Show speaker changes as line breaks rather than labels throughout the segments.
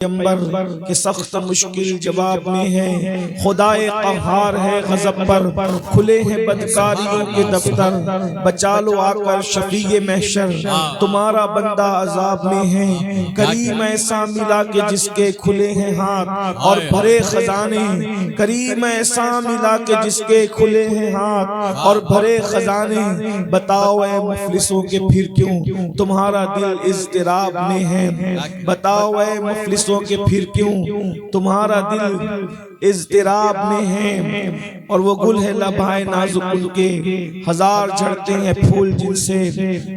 پیغمبر کے سخت مشکل جواب میں ہے، خدائے قہار ہے غضب پر، کھلے ہیں بدکاریوں کے دفتر، بچا لو آ کر شفیع محشر، تمہارا بندہ عذاب میں ہے۔ کریم ایسا ملا کہ جس کے کھلے ہیں ہاتھ اور بھرے خزانے، کریم ایسا ملا کہ جس کے کھلے ہیں ہاتھ اور بھرے خزانے، بتاؤ اے مفلسوں کے پھر کیوں تمہارا دل اضطراب میں ہے، بتاؤ اے مفلسوں کہ پھر کیوں تمہارا دل اضطراب میں ہے۔ اور وہ گل ہے لبھائے نازک ان کے، ہزار جھڑتے ہیں پھول جن سے،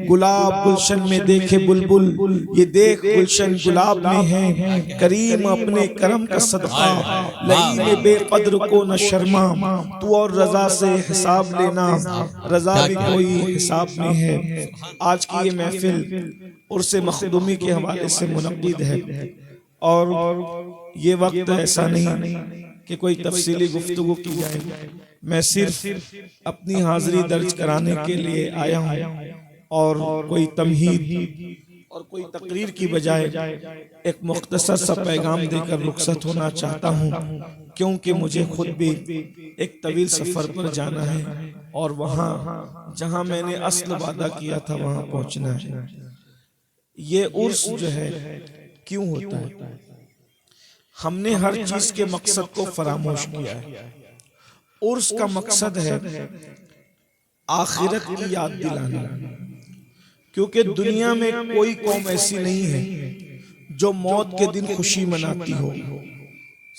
گلاب گلشن میں دیکھے بلبل، یہ دیکھ گلشن گلاب میں ہے۔ کریم اپنے کرم کا صدقہ لئیم بے قدر کو نہ شرما، تو اور رضا سے حساب لینا، رضا بھی کوئی حساب میں ہے۔ آج کی یہ محفل عرس مخدومی کے حوالے سے منعقد ہے، اور یہ وقت ایسا نہیں کہ کوئی تفصیلی گفتگو کی جائے، میں صرف اپنی حاضری درج کرانے کے لیے آیا ہوں، اور کوئی تمہید اور کوئی تقریر کی بجائے ایک مختصر سا پیغام دے کر رخصت ہونا چاہتا ہوں، کیونکہ مجھے خود بھی ایک طویل سفر پر جانا ہے، اور وہاں جہاں میں نے اصل وعدہ کیا تھا وہاں پہنچنا ہے۔ یہ عرس جو ہے کیوں ہوتا ہے؟ ہم نے ہر چیز کے مقصد کو فراموش کیا ہے۔ عرس کا مقصد ہے آخرت کی یاد دلانا، کیونکہ دنیا میں کوئی قوم ایسی نہیں ہے جو موت کے دن خوشی مناتی ہو،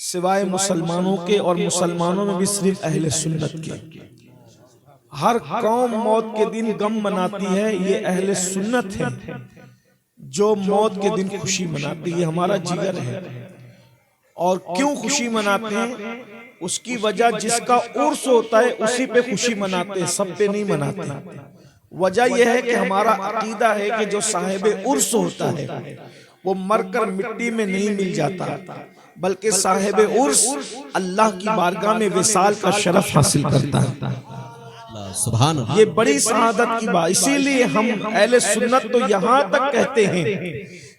سوائے مسلمانوں کے، اور مسلمانوں میں بھی صرف اہل سنت کے۔ ہر قوم موت کے دن غم مناتی ہے، یہ اہل سنت ہے جو موت کے دن خوشی مناتی ہے۔ ہمارا جگر ہے، اور کیوں خوشی مناتے ہیں؟ اس کی وجہ جس کا عرس ہوتا ہے اسی پہ خوشی مناتے ہیں، سب پہ نہیں مناتے۔ وجہ یہ ہے کہ ہمارا عقیدہ ہے کہ جو صاحب عرس ہوتا ہے وہ مر کر مٹی میں نہیں مل جاتا، بلکہ صاحب عرس اللہ کی بارگاہ میں وصال کا شرف حاصل کرتا ہے۔
سبحان اللہ،
یہ بڑی سعادت کی بات، اسی لیے ہم اہل سنت تو یہاں تک کہتے ہیں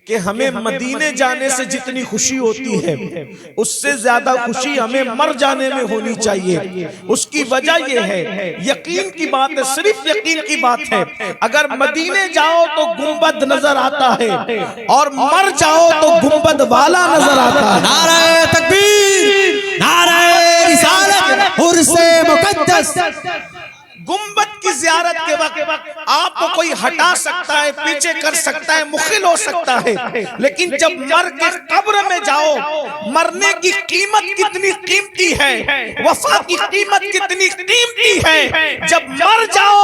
کہ ہمیں مدینے جانے سے جتنی خوشی ہوتی ہے اس سے زیادہ خوشی ہمیں مر جانے میں ہونی چاہیے۔ اس کی وجہ یہ ہے، یقین کی بات ہے، صرف یقین کی بات ہے، اگر مدینے جاؤ تو گنبد نظر آتا ہے، اور مر جاؤ تو گنبد والا نظر آتا ہے۔
نعرہ تکبیر، نعرہ رسالت، عرس مقدس۔
گنبد کی زیارت کے وقت آپ کو کوئی ہٹا سکتا ہے، پیچھے کر سکتا ہے، مخل ہو سکتا ہے، لیکن جب مر کے قبر میں جاؤ، مرنے کی قیمت کتنی قیمتی ہے، وفا کی قیمت کتنی قیمتی ہے، جب مر جاؤ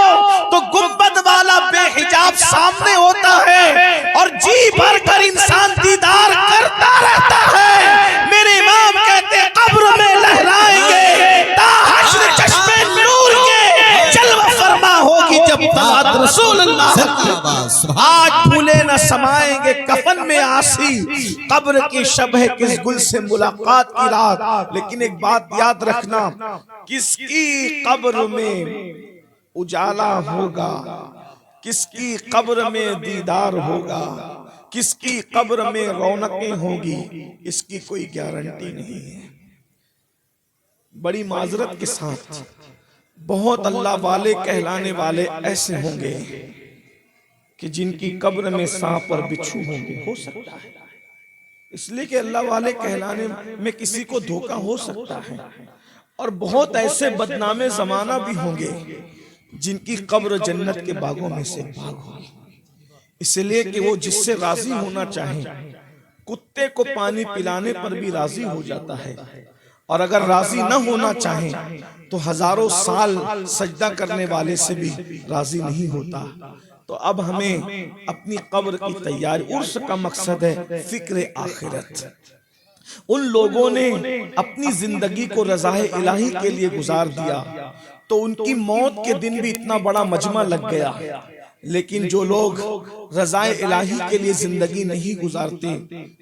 تو گنبد والا بے حجاب سامنے ہوتا ہے، اور جی بھر کر انسان دیدار کرتا رہتا ہے۔ میرے امام کہتے ہیں قبر میں لہرائیں گے تا حشر چشمے نور کے، جلوہ فرما ہوگی جب طلعت رسول اللہ۔ آج پھولے نہ سمائیں گے کفن میں آسی، قبر کی شب ہے کس گل سے ملاقات کی رات۔ لیکن ایک بات یاد رکھنا، کس کی قبر میں اجالا ہوگا، کس کی قبر میں دیدار ہوگا، کس کی قبر میں رونقیں ہوگی، اس کی کوئی گارنٹی نہیں ہے۔ بڑی معذرت کے ساتھ بہت اللہ والے کہلانے والے ایسے ہوں گے کہ جن کی قبر میں سانپ اور بچھو ہوں گے، ہو سکتا ہے، اس لیے کہ اللہ والے کہلانے میں کسی کو دھوکہ ہو سکتا ہے، اور بہت ایسے بدنام زمانہ بھی ہوں گے جن کی قبر جنت کے باغوں میں سے باغ ہوگی، اس لیے کہ وہ جس سے راضی ہونا چاہیں، کتے کو پانی پلانے پر بھی راضی ہو جاتا ہے، اور اگر راضی نہ ہونا چاہیں تو ہزاروں سال سجدہ کرنے والے سے بھی راضی نہیں ہوتا۔ تو اب ہمیں اپنی قبر کی تیاری، عرس کا مقصد ہے فکر آخرت۔ ان لوگوں نے اپنی زندگی کو رضا الہی کے لیے گزار دیا، تو ان کی موت کے دن بھی اتنا بڑا مجمع لگ گیا لیکن جو لوگ رضائے الہی کے لیے زندگی نہیں گزارتے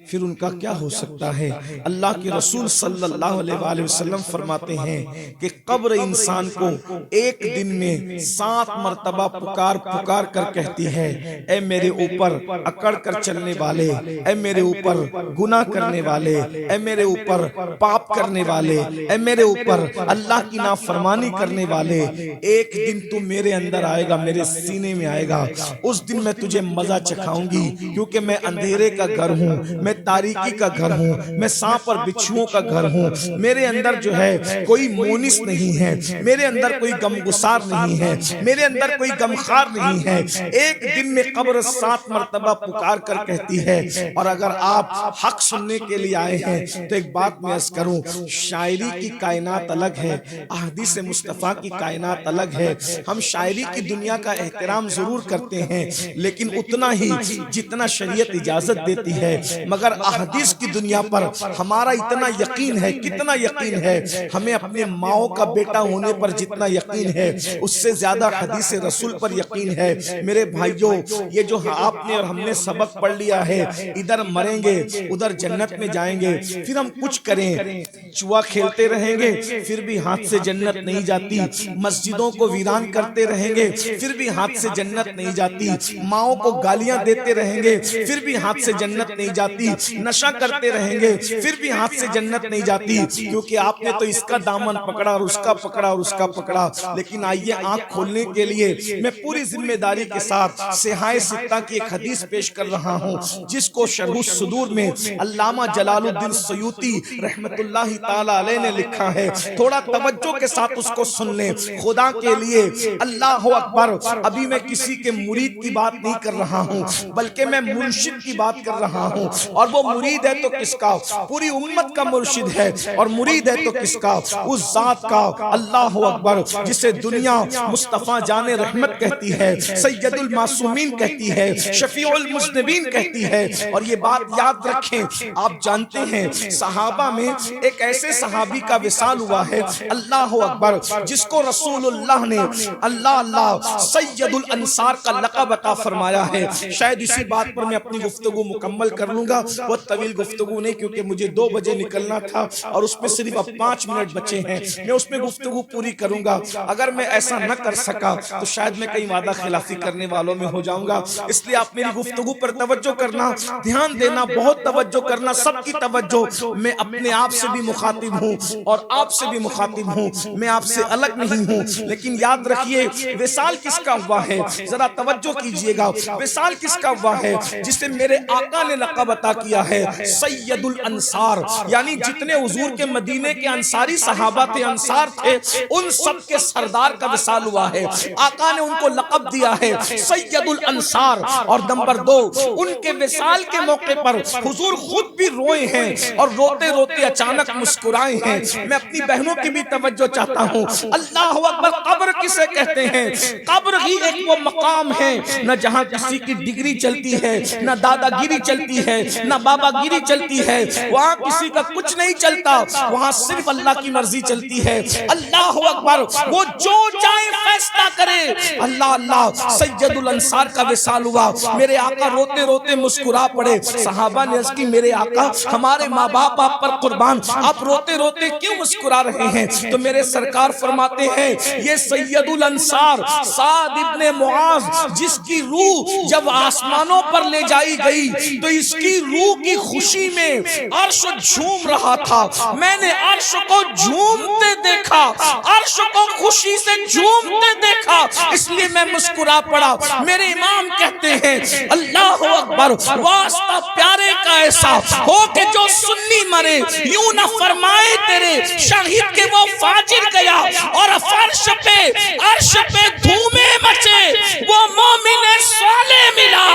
پھر ان کا کیا ہو سکتا ہے؟ اللہ کے رسول صلی اللہ علیہ وآلہ وسلم فرماتے ہیں کہ قبر انسان کو ایک دن میں 7 مرتبہ پکار پکار کر کہتی ہے، اے میرے اوپر اکڑ کر چلنے والے، اے میرے اوپر گناہ کرنے والے، اے میرے اوپر پاپ کرنے والے، اے میرے اوپر اللہ کی نافرمانی کرنے والے، ایک دن تو میرے اندر آئے گا، میرے سینے میں آئے گا، اس دن میں تجھے مزہ چکھاؤں گی، کیونکہ میں اندھیرے کا گھر ہوں، میں تاریکی کا گھر ہوں، میں سانپ اور بچھوؤں کا گھر ہوں، میرے اندر جو ہے کوئی مونس نہیں ہے، میرے اندر کوئی غمگسار نہیں ہے، میرے اندر کوئی غمخوار نہیں ہے۔ ایک دن میں قبر 7 مرتبہ پکار کر کہتی ہے۔ اور اگر آپ حق سننے کے لیے آئے ہیں تو ایک بات میں عرض کروں، شاعری کی کائنات الگ ہے، احادیث مصطفیٰ کی کائنات الگ ہے۔ ہم شاعری کی دنیا کا احترام ضرور کرتے ہیں لیکن اتنا ہی جتنا شریعت اجازت دیتی ہے، مگر احادیث کی دنیا پر ہمارا اتنا یقین ہے، کتنا یقین ہے، ہمیں اپنے ماؤں کا بیٹا ہونے پر جتنا یقین ہے اس سے زیادہ حدیث رسول پر یقین ہے۔ میرے بھائیوں، یہ جو آپ نے اور ہم نے سبق پڑھ لیا ہے، ادھر مریں گے ادھر جنت میں جائیں گے، پھر ہم کچھ کریں، جوا کھیلتے رہیں گے پھر بھی ہاتھ سے جنت نہیں جاتی، مسجدوں کو ویران کرتے رہیں گے پھر بھی ہاتھ سے جنت نہیں جاتی، ماؤں کو گالیاں دیتے رہیں گے پھر بھی ہاتھ سے جنت نہیں جاتی، نشہ کرتے رہیں گے پھر بھی ہاتھ سے جنت نہیں جاتی، کیونکہ آپ نے تو اس کا دامن پکڑا اور اس کا پکڑا اور اس کا پکڑا۔ لیکن آئیے آنکھ کھولنے کے لیے میں پوری ذمہ داری کے ساتھ صحاح ستہ کی ایک حدیث پیش کر رہا ہوں، جس کو شرح الصدور میں علامہ جلال الدین سیوطی رحمت اللہ تعالی علیہ نے لکھا ہے، تھوڑا توجہ کے ساتھ اس کو سن لیں خدا کے لیے۔ اللہ اکبر، ابھی میں کسی کے مرید کی بات نہیں کر رہا ہوں بلکہ میں مرشد کی بات کر رہا ہوں، اور وہ مرید ہے تو کس کا؟ پوری امت کا مرشد ہے، اور مرید ہے تو کس کا؟ اس ذات کا، اللہ اکبر، جسے دنیا مصطفیٰ جان رحمت کہتی ہے، سید المعصومین کہتی ہے، شفیع المذنبین کہتی ہے۔ اور یہ بات یاد رکھیں، آپ جانتے ہیں صحابہ میں ایک ایسے صحابی کا وصال ہوا ہے، اللہ اکبر، جس کو رسول اللہ نے اللہ سید الانصار کا لقب عطا فرمایا ہے۔ شاید اسی بات پر میں اپنی گفتگو مکمل کر لوں گا، بہت طویل گفتگو نہیں، کیونکہ مجھے 2 بجے نکلنا تھا اور اس میں صرف اب 5 منٹ بچے ہیں، میں اس میں گفتگو پوری کروں گا۔ اگر میں ایسا نہ کر سکا تو شاید میں کئی وعدہ خلافی کرنے والوں میں ہو جاؤں گا، اس لیے آپ میری گفتگو پر توجہ کرنا، دھیان دینا، بہت توجہ کرنا، سب کی توجہ۔ میں اپنے آپ سے بھی مخاطب ہوں اور آپ سے بھی مخاطب ہوں، میں آپ سے الگ نہیں ہوں، لیکن یاد رکھیے وصال کس کا ہوا ہے، ذرا توجہ کیجئے گا، وصال کس کا ہوا ہے؟ جسے میرے آقا نے لقب عطا کیا ہے سید الانصار، یعنی جتنے حضور کے مدینے کے انصاری صحابہ تھے، انصار تھے، ان سب کے سردار کا وصال ہوا ہے۔ آقا نے ان کو لقب دیا ہے سید الانصار۔ اور نمبر 2، ان کے وصال کے موقع پر حضور خود بھی روئے ہیں اور روتے روتے اچانک مسکرائے ہیں۔ میں اپنی بہنوں کی بھی توجہ چاہتا ہوں، اللہ اکبر، قبر کسے کہتے ہیں؟ قبر ہی ایک وہ مقام ہے نہ جہاں کسی کی ڈگری چلتی ہے، نہ دادا گیری چلتی ہے، نہ بابا گیری چلتی ہے، وہاں کسی کا کچھ نہیں چلتا، وہاں صرف اللہ کی مرضی چلتی ہے۔ اللہ اکبر، وہ جو چاہے فیصلہ کرے۔ اللہ سید الانصار کا وصال ہوا، میرے آقا روتے روتے مسکرا پڑے۔ صحابہ نے عرض کی، میرے آقا ہمارے ماں باپ آپ پر قربان، آپ روتے روتے کیوں مسکرا رہے ہیں؟ تو میرے سرکار فرماتے ہیں، یہ سید الانصار سعد ابن معاذ، جس کی روح جب آسمانوں پر لے جائی گئی تو اس کی روح کی خوشی میں عرش جھوم رہا تھا، میں نے عرش کو جھومتے دیکھا، عرش کو خوشی سے جھومتے دیکھا، اس لیے میں مسکرا پڑا۔ میرے امام کہتے ہیں، اللہ اکبر، واسطہ پیارے کا ایسا ہو کہ جو سنی مرے، یوں نہ فرمائے تیرے شہید کے وہ فاجر گیا، اور فرش پہ عرش پہ دھومیں مچے وہ مومن صالح ملا،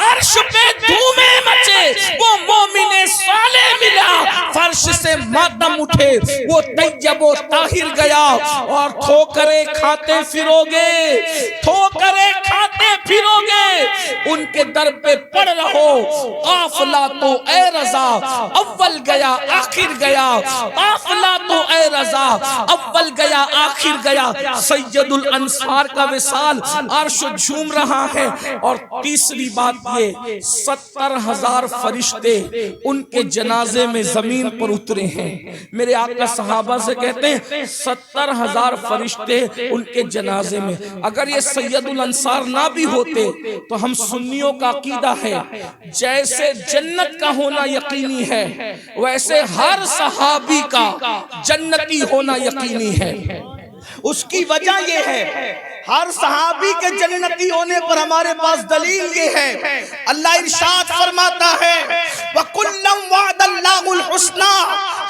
عرش پہ دھومیں مچے وہ مومن صالح ملا، فرش عرش سے ماتم اٹھے وہ طیب و طاہر گیا اور ٹھوکریں کھاتے پھروگے، ٹھوکریں کھاتے پھروگے، ان کے در پہ پڑ رہو، قافلہ تو اے رضا اول گیا آخر گیا، قافلہ تو اے رضا اول گیا آخر گیا۔ سید الانصار کا وصال، عرش جھوم رہا ہے۔ اور تیسری بات یہ 70,000 فرشتے ان کے جنازے میں زمین پر اترے ہیں۔ میرے آقا صحابہ سے کہتے ہیں 70,000 فرشتے ان کے جنازے میں۔ اگر یہ سید الانصار نہ بھی ہوتے تو ہم سنیوں کا عقیدہ ہے جیسے جنت کا ہونا یقینی ہے ویسے ہر صحابی کا جنتی ہونا یقینی ہے۔ اس کی وجہ یہ ہے ہر صحابی کے جنتی ہونے پر ہمارے پاس دلیل یہ ہے، اللہ ارشاد فرماتا ہے وَكُلًّا وَعَدَ اللَّهُ الْحُسْنَى،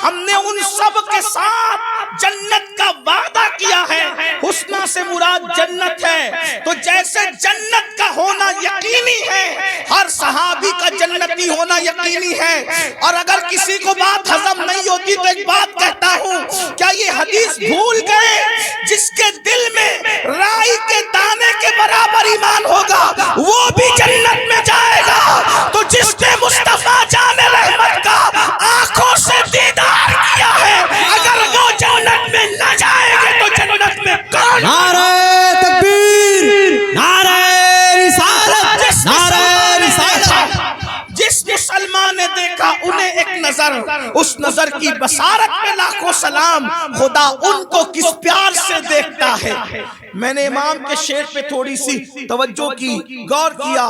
ہم نے ان سب کے ساتھ جنت کا وعدہ کیا ہے۔ حسنہ سے مراد جنت ہے، تو جیسے جنت کا ہونا یقینی ہے ہر صحابی کا جنتی ہونا یقینی ہے۔ اور اگر کسی کو بات ہضم نہیں ہوتی تو ایک بات کہتا ہوں، کیا یہ حدیث بھول گئے جس کے دل میں رائی کے دانے کے برابر ایمان ہوگا وہ بھی جنت میں جائے گا؟ تو جس نے مصطفیٰ جان رحمت کا آنکھوں سے دیدار کیا ہے اگر وہ جنت میں نہ جائے گے تو جنت میں کون؟
نعرہ تکبیر، نعرہ رسالت، نعرہ رسالت۔
جس مسلمان نے دیکھا انہیں ایک نظر، اس نظر کی بصارت پہ لاکھوں سلام، خدا ان کو کس پیار سے دیکھتا ہے۔ میں نے امام کے شعر پہ تھوڑی سی توجہ کی، غور کیا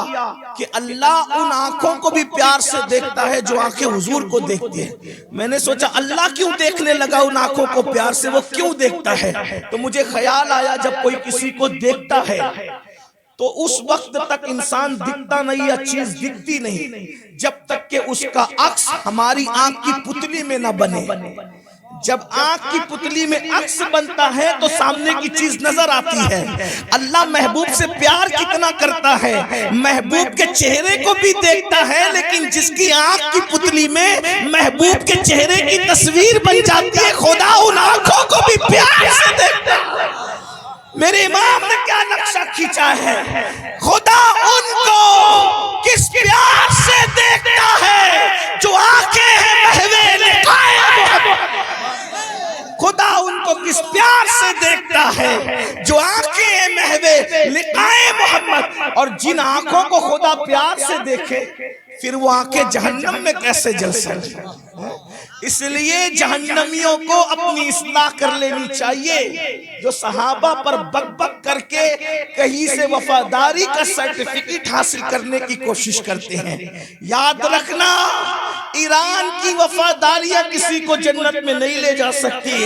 کہ اللہ ان آنکھوں کو بھی پیار سے دیکھتا ہے جو آنکھیں حضور کو دیکھتی ہیں۔ میں نے سوچا اللہ کیوں دیکھنے لگا ان آنکھوں کو پیار سے، وہ کیوں دیکھتا ہے؟ تو مجھے خیال آیا جب کوئی کسی کو دیکھتا ہے تو اس وقت تک انسان دکھتا نہیں یا چیز دکھتی نہیں جب تک کہ اس کا عکس ہماری آنکھ کی پتلی میں نہ بنے۔ جب آنکھ کی پتلی میں عکس بنتا ہے تو سامنے کی چیز نظر آتی ہے۔ اللہ محبوب سے پیار کتنا کرتا ہے، محبوب کے چہرے کو بھی دیکھتا ہے، لیکن جس کی آنکھ کی پتلی میں محبوب کے چہرے کی تصویر بن جاتی ہے خدا ان آنکھوں کو بھی پیار سے دیکھتا ہے۔ میرے امام نے کیا نقشہ کھینچا ہے، خدا ان کو کس پیار سے دیکھتا ہے جو آنکھیں ہیں محوے لقائے محمد۔ خدا ان کو کس پیار سے دیکھتا ہے جو آنکھیں ہیں محوے لقائے محمد۔ اور جن آنکھوں کو خدا پیار سے دیکھے پھر وہ آنکھیں جہنم میں کیسے جل سکتی؟ اس لیے جہنمیوں کو اپنی اصلاح کر لینی چاہیے۔ جو صحابہ پر بک بک کر کے کہیں سے وفاداری کا سرٹیفکیٹ حاصل کرنے کی کوشش کرتے ہیں، یاد رکھنا ایران کی وفاداریاں کسی کو جنت میں نہیں لے جا سکتی۔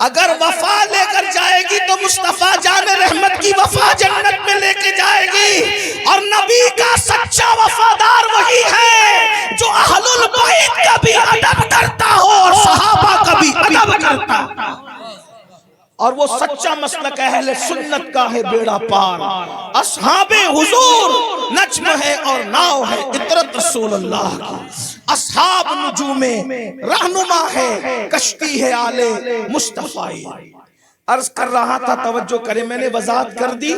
اگر وفا لے کر جائے گی تو مصطفیٰ جان رحمت کی وفا جنت میں لے کے جائے گی۔ اور نبی کا سچا وفادار وہی ہے جو اہل البیت کا بھی ادب کرتا ہو اور صحابہ کا بھی ادب کرتا ہو۔ اور وہ سچا مسلک اہل سنت کا ہے بیڑا پار، اصحاب حضور نجم ہے اور ناؤ ہے عطرت رسول اللہ کی، اصحاب نجوم رہنما ہے کشتی ہے آل مصطفیٰ۔ عرض کر رہا تھا توجہ کریں، میں نے وضاحت کر دی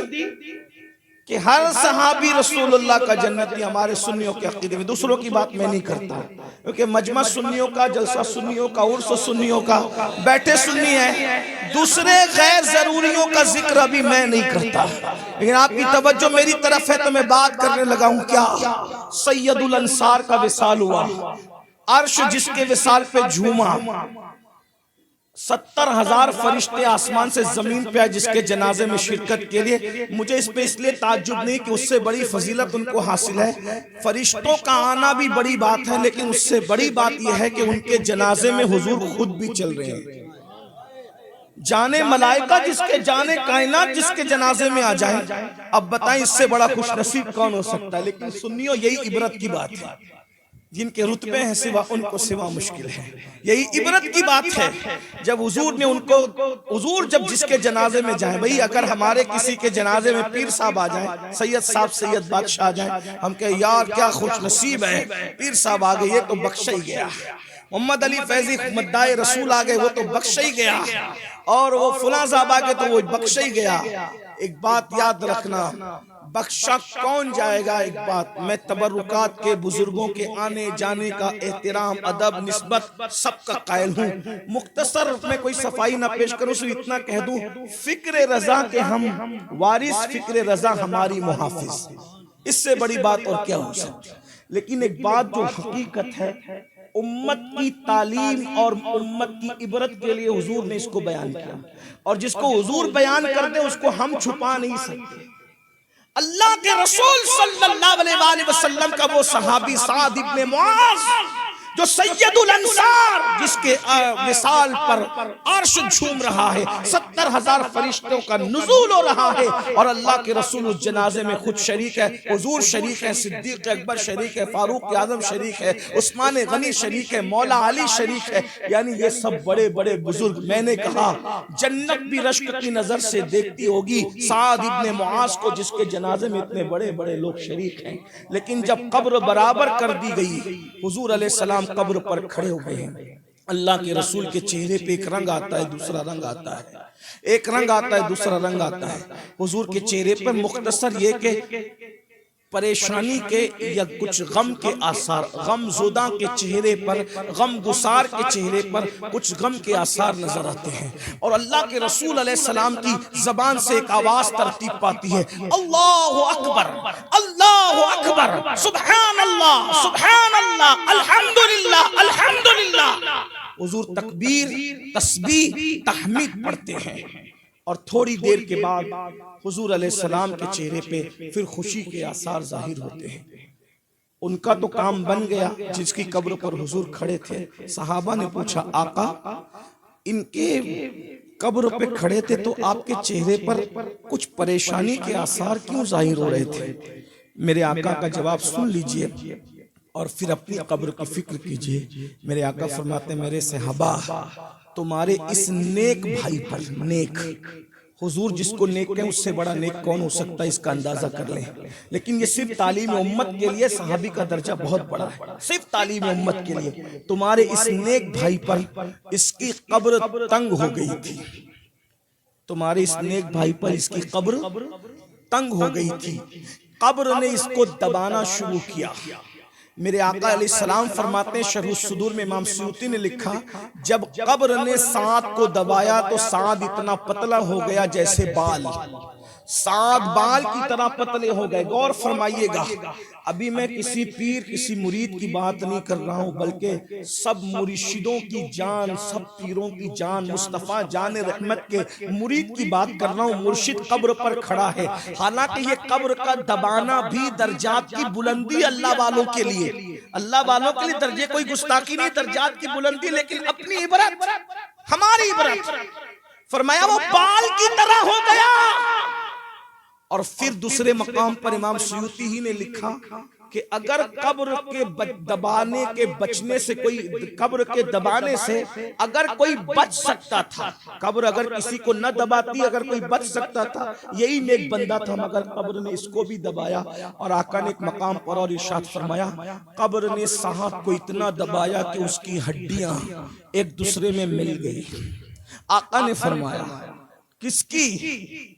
کہ ہر صحابی رسول اللہ کا جنتی ہمارے سنیوں کے عقیدے میں، دوسروں کی بات میں نہیں کرتا کیونکہ مجمع سنیوں کا، جلسہ سنیوں کا، عرس سنیوں کا، بیٹھے سنی ہیں، دوسرے غیر ضروریوں کا ذکر ابھی میں نہیں کرتا، لیکن آپ کی توجہ میری طرف ہے تو میں بات کرنے لگا ہوں۔ کیا سید الانصار کا وصال ہوا، عرش جس کے وصال پہ جھوما، 70,000 فرشتے آسمان سے زمین پہ آئے جس کے جنازے میں شرکت کے لیے۔ مجھے اس پہ اس لیے تعجب نہیں کہ اس سے بڑی فضیلت ان کو حاصل ہے، فرشتوں کا آنا بھی بڑی بات ہے، لیکن اس سے بڑی بات یہ ہے کہ ان کے جنازے میں حضور خود بھی چل رہے ہیں۔ جانے ملائکہ جس کے، جانے کائنات جس کے جنازے میں آ جائیں، اب بتائیں اس سے بڑا خوش نصیب کون ہو سکتا ہے؟ لیکن سنیو یہی عبرت کی بات ہے، جن کے رتبے ہیں سوا ان کو سوا مشکل ہے. یہی عبرت کی بات ہے. جب حضور نے ان کو، حضور جب جس کے جنازے میں جائیں، بھئی اگر ہمارے کسی کے جنازے میں پیر صاحب آ جائیں، سید صاحب، سید بادشاہ آ جائیں، ہم کہیں یار کیا خوش نصیب ہے، پیر صاحب آ گئے، یہ تو بخشا ہی گیا. محمد علی فیضی مدعائے رسول آ گئے، وہ تو بخشا ہی گیا. اور وہ فلاں صاحب آ گئے تو وہ بخشا ہی گیا. ایک بات یاد رکھنا، بخشا کون جائے گا؟ ایک بات، میں تبرکات کے بزرگوں کے آنے جانے کا احترام، ادب، نسبت سب کا قائل ہوں. مختصر میں کوئی صفائی نہ پیش کروں، صرف اتنا کہہ دوں، فکر رضا کے ہم وارث، فکر رضا ہماری محافظ. اس سے بڑی بات اور کیا ہو سکتی. لیکن ایک بات جو حقیقت ہے، امت کی تعلیم اور امت کی عبرت کے لیے حضور نے اس کو بیان کیا، اور جس کو حضور بیان کر دے اس کو ہم چھپا نہیں سکتے. اللہ کے رسول صلی اللہ علیہ وآلہ وسلم کا وہ صحابی سعد ابن معاذ جو سید الانصار، جس کے وصال پر عرش جھوم رہا ہے، 70,000 فرشتوں کا نزول ہو رہا ہے، اور اللہ کے رسول اس جنازے میں خود شریک ہے. حضور شریک ہے، صدیق اکبر شریک ہے، فاروق اعظم شریک ہے، عثمان غنی شریک ہے، مولا علی شریک ہے. یعنی یہ سب بڑے بڑے بزرگ. میں نے کہا جنت بھی رشک کی نظر سے دیکھتی ہوگی سعد ابن معاذ کو، جس کے جنازے میں اتنے بڑے بڑے لوگ شریک ہیں. لیکن جب قبر برابر کر دی گئی، حضور علیہ السلام قبر پر کھڑے ہو گئے ہیں. اللہ کے رسول کے چہرے پہ ایک رنگ آتا ہے، دوسرا رنگ آتا ہے، ایک رنگ آتا ہے، دوسرا رنگ آتا ہے. حضور کے چہرے پر مختصر یہ کہ پریشانی کے یا کچھ غم کے آثار، غم زدہ کے چہرے پر، غم گسار کے چہرے پر کچھ غم کے آثار نظر آتے ہیں. اور اللہ کے رسول علیہ السلام کی زبان سے ایک آواز ترتیب پاتی ہے، اللہ اکبر، اللہ اکبر، سبحان اللہ، سبحان اللہ، الحمدللہ، الحمدللہ. حضور تکبیر، تسبیح، تحمید پڑھتے ہیں. اور تھوڑی دیر کے بعد حضور علیہ السلام کے چہرے پہ پھر خوشی کے آثار ظاہر ہوتے ہیں. ان کا تو کام بن گیا. جس کی قبر پر حضور کھڑے تھے، صحابہ نے پوچھا آقا ان کے قبر پہ کھڑے تھے تو آپ کے چہرے پر کچھ پریشانی کے آثار کیوں ظاہر ہو رہے تھے؟ میرے آقا کا جواب سن لیجئے اور پھر اپنی قبر کی فکر کیجئے. میرے آقا فرماتے ہیں میرے صحابہ، تمہارے اس نیک بھائی پر، نیک، حضور جس کو نیک کہیں اس سے بڑا نیک کون ہو سکتا ہے، اس کا اندازہ کر لیں. لیکن یہ صرف تعلیم امت کے لیے صحابی کا درجہ بہت بڑا ہے، صرف تعلیم امت کے لیے. تمہارے اس نیک بھائی پر اس کی قبر تنگ ہو گئی تھی، تمہارے اس نیک بھائی پر اس کی قبر تنگ ہو گئی تھی. قبر نے اس کو دبانا شروع کیا. میرے آقا علیہ السلام فرماتے ہیں، شرح الصدور میں امام سیوطی نے لکھا، جب قبر نے سعد کو دبایا تو سعد اتنا پتلا ہو گیا جیسے بال. سعد بال کی طرح پتلے ہو گئے. غور فرمائیے گا، ابھی میں کسی پیر، کسی مرید کی بات نہیں کر رہا ہوں، بلکہ سب مرشدوں کی جان، سب پیروں کی جان، مصطفیٰ جان رحمت کے مرید کی بات کر رہا ہوں. مرشد قبر پر کھڑا ہے. حالانکہ یہ قبر کا دبانا بھی درجات کی بلندی اللہ والوں کے لیے، اللہ والوں کے لیے درجے کوئی گستاخی نہیں، درجات کی بلندی. لیکن اپنی عبرت، ہماری عبرت، فرمایا وہ بال کی طرح ہو گیا. اور پھر دوسرے مقام پر امام سیوطی ہی نے لکھا کہ اگر قبر کے دبانے کے بچنے سے کوئی، قبر کے دبانے سے اگر کوئی بچ سکتا تھا، قبر اگر کسی کو نہ دباتی، اگر کوئی بچ سکتا تھا، یہی نیک بندہ تھا، مگر قبر نے اس کو بھی دبایا. اور آقا نے ایک مقام پر اور ارشاد فرمایا، قبر نے سعد کو اتنا دبایا کہ اس کی ہڈیاں ایک دوسرے میں مل گئی. آقا نے فرمایا کس کی؟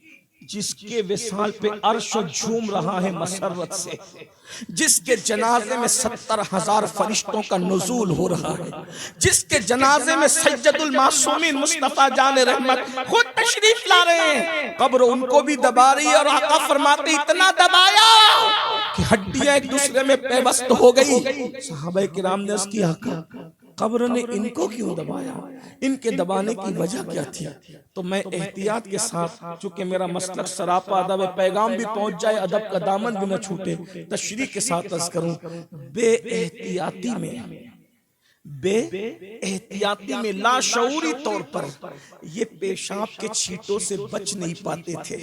جس کے وصال پہ عرش جھوم رہا ہے مسرت سے، جس کے جنازے میں 70,000 فرشتوں کا نزول ہو رہا ہے، جس کے جنازے میں سید المعصومین مصطفیٰ جان رحمت خود تشریف لا رہے ہیں. قبر ان کو بھی دبا رہی ہے. اور آقا فرماتے اتنا دبایا کہ ہڈیاں ایک دوسرے میں پیوست ہو گئی. صحابہ کرام نے اس کی آقا قبر نے ان کو کیوں دبایا، ان کے دبانے کی وجہ کیا تھی؟ تو میں احتیاط کے ساتھ، چونکہ میرا مسلک سراپا ادب ہے، پیغام بھی پہنچ جائے، ادب کا دامن بھی نہ چھوٹے، تشریح کے ساتھ عرض کروں، بے احتیاطی میں، بے احتیاطی میں لاشعوری طور پر یہ پیشاب کے چھینٹوں سے بچ نہیں پاتے تھے.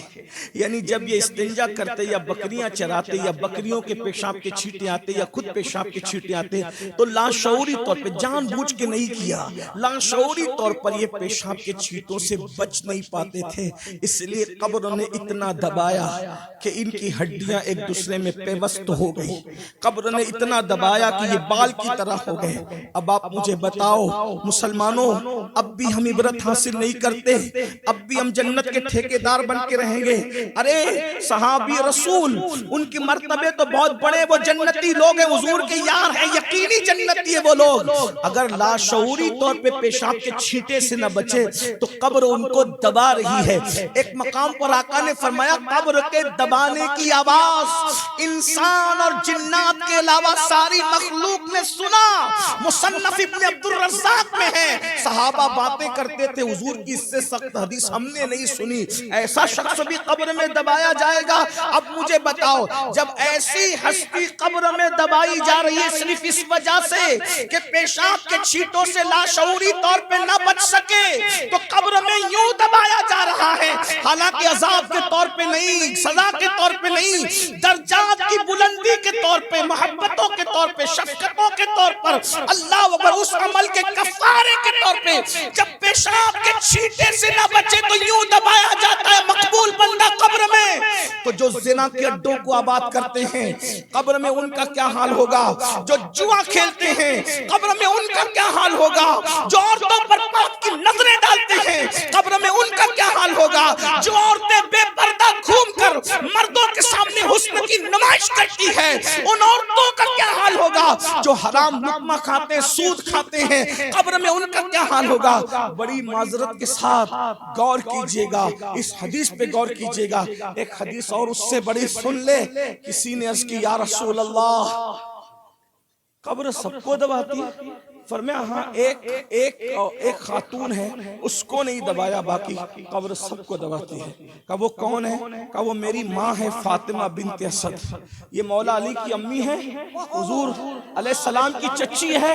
یعنی جب یہ استنجا کرتے یا بکریاں چراتے یا بکریوں کے پیشاب کے چھینٹے آتے یا خود پیشاب کے چھینٹے آتے تو لاشعوری طور پہ، جان بوجھ کے نہیں کیا، لاشعوری طور پر یہ پیشاب کے چھینٹوں سے بچ نہیں پاتے تھے. اس لیے قبر نے اتنا دبایا کہ ان کی ہڈیاں ایک دوسرے میں پیوست ہو گئی. قبر نے اتنا دبایا کہ یہ بال کی طرح ہو گئے. اب آپ مجھے بتاؤ مسلمانوں، اب بھی ہم عبرت حاصل نہیں کرتے؟ اب بھی ہم جنت کے ٹھیکیدار بن کے رہیں گے؟ ارے صحابی رسول، ان کی مرتبے تو بہت بڑے، وہ جنتی لوگ ہیں، حضور کے یار ہیں، یقینی جنتی ہے وہ لوگ. اگر لاشعوری طور پہ پیشاب کے چھینٹے سے نہ بچے تو قبر ان کو دبا رہی ہے. ایک مقام پر آقا نے فرمایا قبر کے دبانے کی آواز انسان اور جنات کے علاوہ ساری مخلوق نے سنا. مصنف ابن عبد الرزاق میں ہے. صحابہ باتیں کرتے تھے حضور کی اس سے سخت حدیث ہم نے نہیں سنی. ایسا شخص بھی قبر میں دبایا جائے گا. اب مجھے بتاؤ، جب ایسی ہستی قبر میں دبائی جا رہی ہے صرف اس وجہ سے کہ پیشاب کے چھینٹوں سے لاشعوری طور پہ نہ بچ سکے تو قبر میں یوں دبایا جا رہا ہے، حالانکہ عذاب کے طور پہ نہیں، سزا کے طور پہ نہیں، درجات کی بلندی کے طور پہ، محبتوں کے طور پہ، شفقتوں کے طور پر، اللہ اکبر، اس عمل کے کفارے کے طور پہ. جب پیشاب کے چھینٹے سے نہ بچے تو یوں دبایا جاتا ہے مقبول بندہ قبر میں. تو جو زنا کے اڈوں کو آباد کرتے ہیں قبر میں ان کا کیا حال ہوگا؟ جو جوا کھیلتے ہیں قبر میں ان کا کیا حال ہوگا؟ جو عورتوں پر پاک کی نظریں ڈالتے ہیں قبر میں ان کا کیا حال ہوگا؟ جو عورتیں بے پردہ گھوم کر مردوں کے سامنے حسن کی نمائش کرتی ہے ان عورتوں کا کیا حال ہوگا؟ جو حرام لقمہ کھاتے ہیں، سود کھاتے ہیں قبر میں ان کا کیا حال ہوگا؟ بڑی معذرت کے ساتھ غور کیجئے گا، اس حدیث پہ غور کیجئے گا. ایک حدیث اور اس سے بڑی سن لے. کسی نے عرض کی یا رسول اللہ قبر سب کو دباتی ہے؟ فرمایا ہاں ایک خاتون ہے اس کو نہیں دبایا، باقی قبر سب کو دباتی ہے. کہا وہ کون ہے؟ کہا وہ میری ماں ہے فاطمہ بنت اسد. یہ مولا علی کی امی ہے، حضور علیہ السلام کی چچی ہے.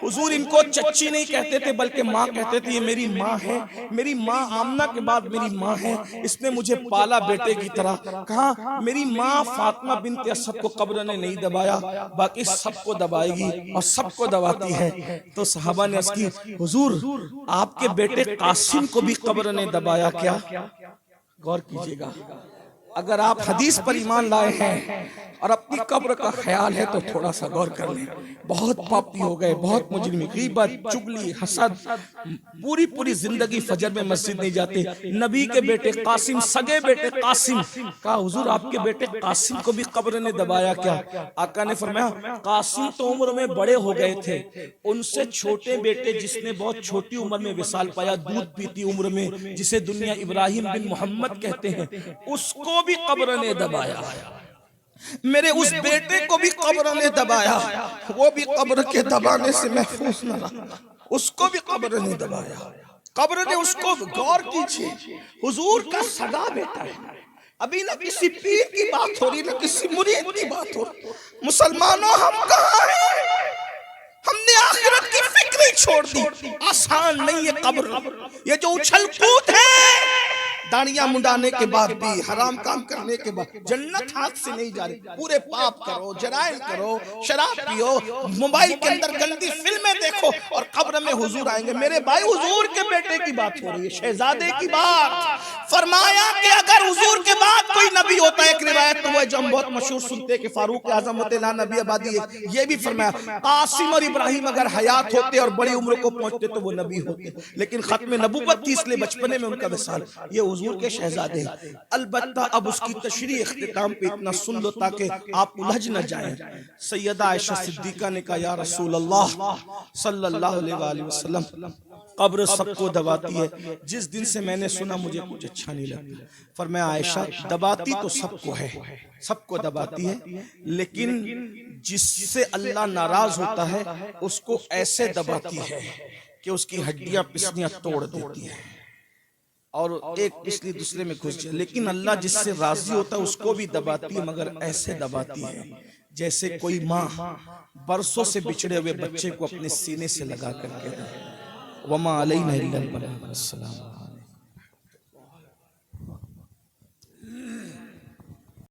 حضور ان کو چچی نہیں کہتے تھے بلکہ ماں کہتے تھے. یہ میری ماں ہے، میری ماں آمنہ کے بعد میری ماں ہے، اس نے مجھے پالا بیٹے کی طرح. کہا میری ماں فاطمہ بنت اسد کو قبر نے نہیں دبایا، باقی سب کو دبائے گی اور سب کو دباتی ہے. تو صحابہ نے عرض کی حضور آپ کے بیٹے قاسم کو بھی قبر نے دبایا کیا؟ غور کیجئے گا، اگر آپ حدیث پر ایمان لائے ہیں اور اپنی قبر کا خیال ہے تو تھوڑا سا غور کر لیں. بہت پاپی ہو گئے، بہت مجرمی، غیبت، چغلی، حسد، پوری زندگی فجر میں مسجد نہیں جاتے. نبی کے بیٹے قاسم، سگے بیٹے قاسم. کہا حضور آپ کے بیٹے قاسم کو بھی قبر نے دبایا کیا؟ آقا نے فرمایا قاسم تو عمر میں بڑے ہو گئے تھے، ان سے چھوٹے بیٹے جس نے بہت چھوٹی عمر میں وصال پایا، دودھ پیتی عمر میں، جسے دنیا ابراہیم بن محمد کہتے ہیں، اس کو بھی قبر نے دبایا. میرے اس بیٹے کو بھی قبر نے دبایا، وہ بھی قبر کے دبانے سے محفوظ نہ رہا، اس کو بھی قبر نے دبایا. قبر نے اس کو، غور کیجئے، حضور کا سگا بیٹا ہے. ابھی نہ کسی پیر کی بات ہو رہی نہ کسی مرید کی بات ہو رہی. مسلمانوں ہم کہاں ہیں؟ ہم نے آخرت کی فکر ہی چھوڑ دی. آسان نہیں ہے قبر. یہ جو اچھل کود ہے داڑیاں منڈانے کے بعد بھی، حرام کام کرنے کے بعد، جنت ہاتھ سے نہیں جا رہی. پورے پاپ کرو، جرائم کرو، شراب پیو، موبائل کے اندر گندی فلمیں دیکھو اور قبر میں حضور آئیں گے. میرے بھائی حضور کے بیٹے کی بات ہو رہی ہے، شہزادے کی بات. فرمایا کہ اگر حضور کے بعد کوئی نبی ہوتا ہے، ایک روایت تو وہ جو ہم بہت مشہور سنتے ہیں کہ فاروق اعظم ہوتے لا نبی آبادی ہے، یہ بھی فرمایا قاسم اور ابراہیم اگر حیات ہوتے اور بڑی عمر کو پہنچتے تو وہ نبی ہوتے، لیکن ختم نبوت تھی اس لیے بچپنے میں ان کا وصال. یہ حضور کے شہزادے ہیں. البتہ اب اس کی تشریح اختتام پہ اتنا سن لو تاکہ آپ الجھ نہ جائیں. سیدہ عائشہ صدیقہ نے کہا یا رسول اللہ صلی اللہ علیہ وآلہ وسلم قبر سب کو دباتی ہے. جس دن سے میں نے سنا مجھے کچھ اچھا نہیں لگتا. فرمایا عائشہ دباتی تو سب کو ہے، سب کو دباتی ہے، لیکن جس سے اللہ ناراض ہوتا ہے اس کو ایسے دباتی ہے کہ اس کی ہڈیاں پسلیاں توڑ دیتی ہے اور ایک پسلی دوسرے میں گھس جائے. لیکن اللہ جس سے راضی ہوتا ہے اس کو بھی دباتی ہے، مگر ایسے دباتی ہے جیسے کوئی ماں برسوں سے بچھڑے ہوئے بچے کو اپنے سینے سے لگا کر کے وما علینا الا البلاغ. السلام.